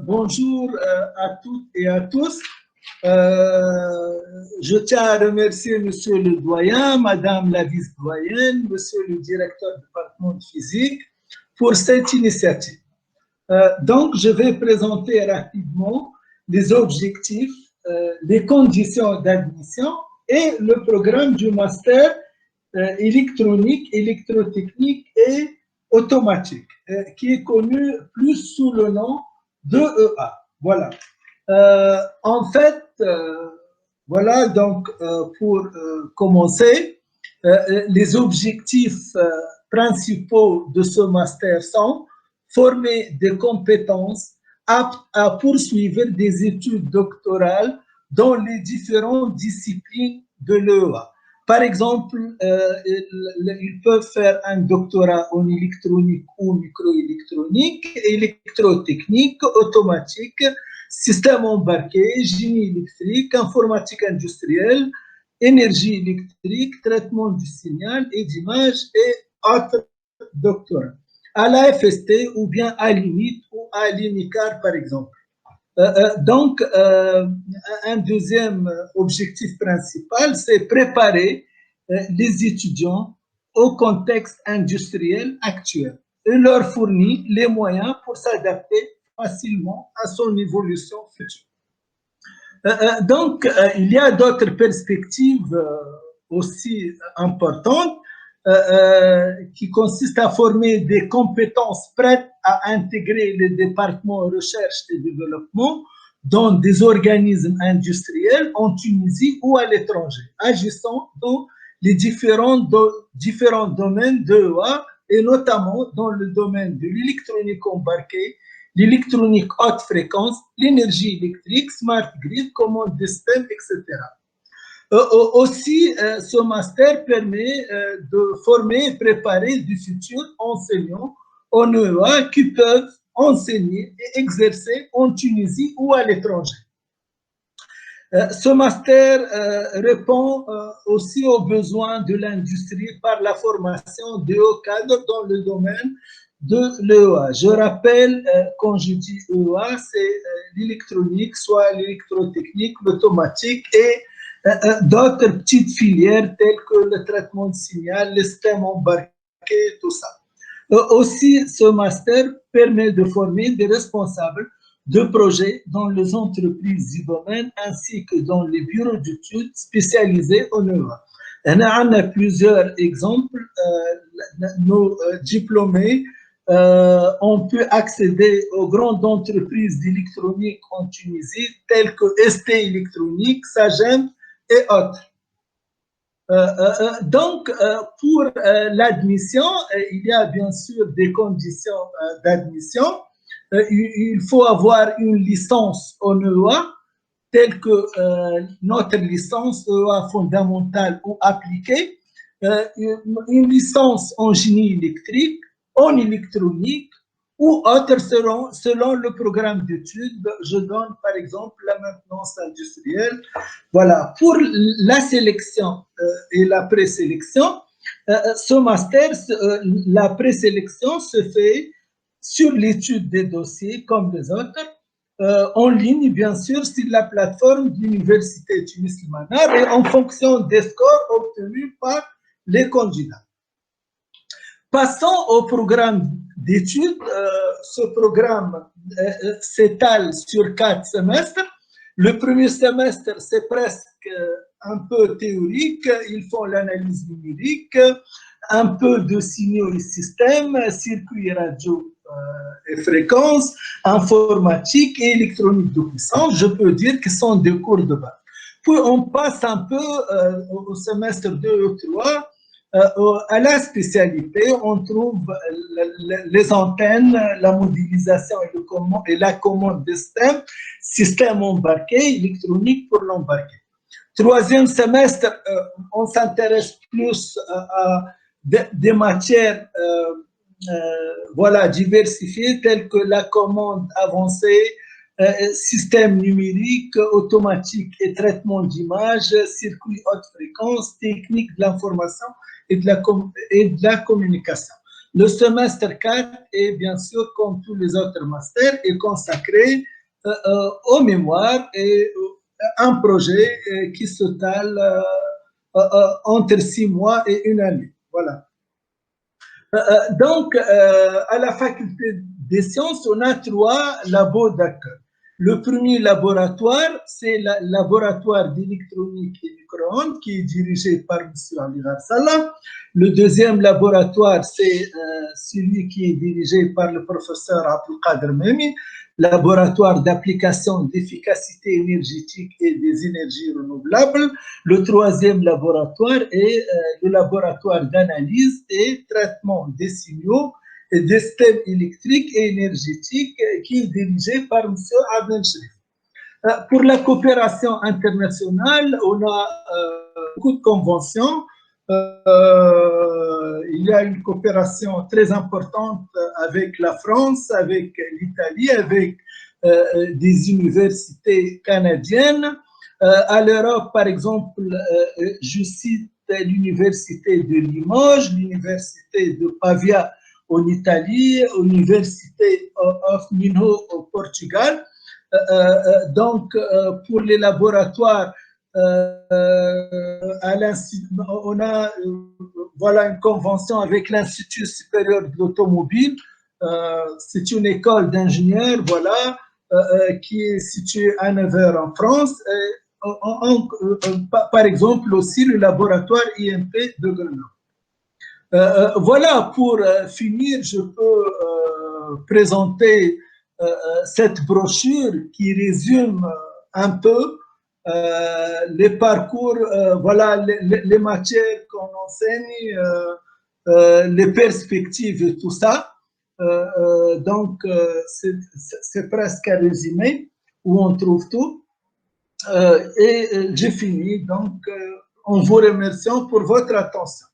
Bonjour à toutes et à tous. Je tiens à remercier Monsieur le doyen, Madame la vice-doyenne, Monsieur le directeur du département de physique pour cette initiative. Donc, je vais présenter rapidement les objectifs, les conditions d'admission et le programme du master électronique, électrotechnique et automatique, qui est connu plus sous le nom d'EEA. Voilà. En fait, voilà, donc, pour commencer, les objectifs principaux de ce master sont former des compétences aptes à poursuivre des études doctorales dans les différentes disciplines de l'EEA. Par exemple, ils peuvent faire un doctorat en électronique ou microélectronique, électrotechnique, automatique, système embarqué, génie électrique, informatique industrielle, énergie électrique, traitement du signal et d'image et autres doctorats. À la FST ou bien à l'INIT ou à l'INICAR, par exemple. Donc, un deuxième objectif principal, c'est préparer les étudiants au contexte industriel actuel et leur fournir les moyens pour s'adapter facilement à son évolution future. Donc, il y a d'autres perspectives aussi importantes qui consistent à former des compétences prêtes à intégrer les départements recherche et développement dans des organismes industriels en Tunisie ou à l'étranger, agissant dans les différents domaines d'EEA et notamment dans le domaine de l'électronique embarquée, l'électronique haute fréquence, l'énergie électrique, smart grid, commande de système, etc. Aussi, ce master permet de former et préparer des futurs enseignants en EEA qui peuvent enseigner et exercer en Tunisie ou à l'étranger. Ce master répond aussi aux besoins de l'industrie par la formation de hauts cadres dans le domaine de l'EEA. Je rappelle, quand je dis EEA, c'est l'électronique, soit l'électrotechnique, l'automatique et d'autres petites filières telles que le traitement de signal, le système embarqué, tout ça. Aussi, ce master permet de former des responsables de projets dans les entreprises du domaine ainsi que dans les bureaux d'études spécialisés en EEA. On a plusieurs exemples. Nos diplômés ont pu accéder aux grandes entreprises d'électronique en Tunisie telles que ST Électronique, Sagem et autres. Donc, pour l'admission, il y a bien sûr des conditions d'admission. Il faut avoir une licence en EEA, telle que notre licence EEA fondamentale ou appliquée, une licence en génie électrique, en électronique ou autre selon le programme d'études. Je donne par exemple la maintenance industrielle. Voilà, pour la sélection et la présélection, ce master, la présélection se fait sur l'étude des dossiers comme les autres, en ligne bien sûr sur la plateforme de l'Université Tunis-Manar et en fonction des scores obtenus par les candidats. Passons au programme d'études. Ce programme s'étale sur 4 semestres. Le premier semestre, c'est presque un peu théorique. Ils font l'analyse numérique, un peu de signaux et systèmes, circuits radio et fréquences, informatique et électronique de puissance. Je peux dire que ce sont des cours de base. Puis on passe un peu au semestre 2 ou 3. À la spécialité, on trouve les antennes, la modélisation et la commande des système embarqué, électronique pour l'embarqué. Troisième semestre, on s'intéresse plus à des matières voilà, diversifiées telles que la commande avancée, système numérique, automatique et traitement d'image, circuit haute fréquence, technique de l'information et de la communication. Le semestre 4 est bien sûr, comme tous les autres masters, est consacré aux mémoires et un projet qui s'étale entre 6 mois et 1 année. Voilà. Donc, à la faculté des sciences, on a 3 labos d'accueil. Le premier laboratoire, c'est le laboratoire d'électronique et micro-ondes qui est dirigé par M. Ali Salah. Le deuxième laboratoire, c'est celui qui est dirigé par le professeur Abdelkader Memi, laboratoire d'application d'efficacité énergétique et des énergies renouvelables. Le troisième laboratoire est le laboratoire d'analyse et traitement des signaux et des systèmes électriques et énergétiques qui est dirigé par M. Adel Cherif. Pour la coopération internationale, on a beaucoup de conventions. Il y a une coopération très importante avec la France, avec l'Italie, avec des universités canadiennes. À l'Europe, par exemple, je cite l'université de Limoges, l'université de Pavia en Italie, l'université of Minho au Portugal. Donc, pour les laboratoires, on a voilà une convention avec l'Institut supérieur de l'automobile. C'est une école d'ingénieurs, voilà, qui est située à Nevers en France. Par exemple, aussi le laboratoire IMP de Grenoble. Voilà, pour finir, je peux présenter cette brochure qui résume un peu les parcours, voilà, les matières qu'on enseigne, les perspectives et tout ça. Donc, c'est presque un résumé où on trouve tout. Et j'ai fini. Donc, en vous remerciant pour votre attention.